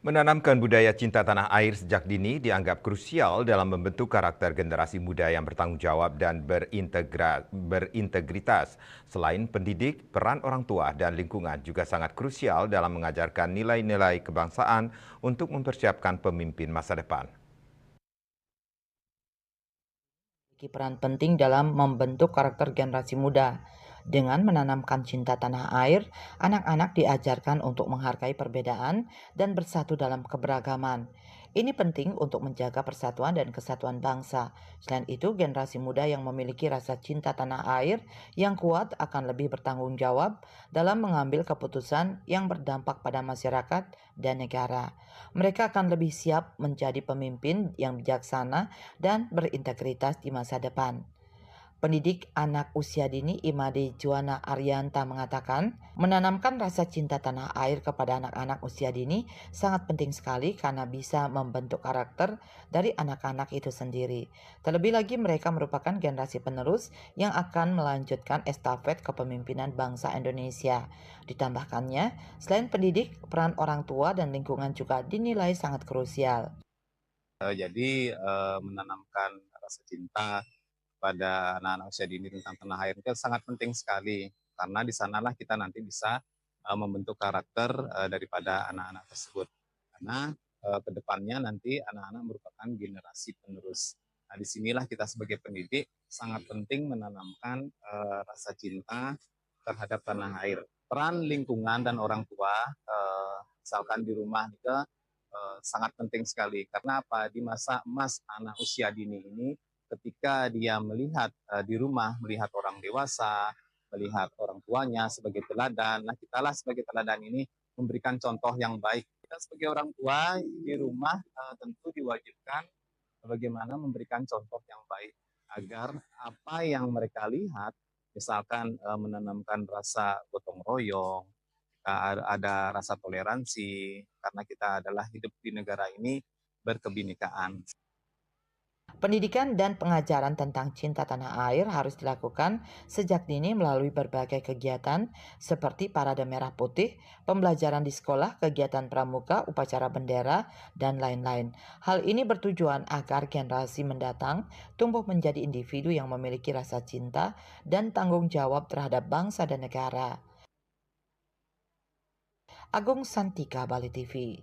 Menanamkan budaya cinta tanah air sejak dini dianggap krusial dalam membentuk karakter generasi muda yang bertanggung jawab dan berintegritas. Selain pendidik, peran orang tua dan lingkungan juga sangat krusial dalam mengajarkan nilai-nilai kebangsaan untuk mempersiapkan pemimpin masa depan. Memiliki peran penting dalam membentuk karakter generasi muda. Dengan menanamkan cinta tanah air, anak-anak diajarkan untuk menghargai perbedaan dan bersatu dalam keberagaman. Ini penting untuk menjaga persatuan dan kesatuan bangsa. Selain itu, generasi muda yang memiliki rasa cinta tanah air yang kuat akan lebih bertanggung jawab dalam mengambil keputusan yang berdampak pada masyarakat dan negara. Mereka akan lebih siap menjadi pemimpin yang bijaksana dan berintegritas di masa depan. Pendidik anak usia dini Imade Juwana Aryanta mengatakan, menanamkan rasa cinta tanah air kepada anak-anak usia dini sangat penting sekali karena bisa membentuk karakter dari anak-anak itu sendiri. Terlebih lagi mereka merupakan generasi penerus yang akan melanjutkan estafet kepemimpinan bangsa Indonesia. Ditambahkannya, selain pendidik, peran orang tua dan lingkungan juga dinilai sangat krusial. Jadi menanamkan rasa cinta pada anak-anak usia dini tentang tanah air itu sangat penting sekali karena di sanalah kita nanti bisa membentuk karakter daripada anak-anak tersebut. Karena ke depannya nanti anak-anak merupakan generasi penerus. Nah, disinilah kita sebagai pendidik sangat penting menanamkan rasa cinta terhadap tanah air. Peran lingkungan dan orang tua, misalkan di rumah juga sangat penting sekali. Karena apa? Di masa emas anak usia dini ini, ketika dia melihat di rumah, melihat orang dewasa, melihat orang tuanya sebagai teladan, nah kitalah sebagai teladan ini memberikan contoh yang baik. Kita sebagai orang tua di rumah tentu diwajibkan bagaimana memberikan contoh yang baik agar apa yang mereka lihat, misalkan menanamkan rasa gotong royong, ada rasa toleransi, karena kita adalah hidup di negara ini berkebinekaan. Pendidikan dan pengajaran tentang cinta tanah air harus dilakukan sejak dini melalui berbagai kegiatan seperti Parade Merah Putih, pembelajaran di sekolah, kegiatan pramuka, upacara bendera, dan lain-lain. Hal ini bertujuan agar generasi mendatang tumbuh menjadi individu yang memiliki rasa cinta dan tanggung jawab terhadap bangsa dan negara. Agung Santika, Bali TV.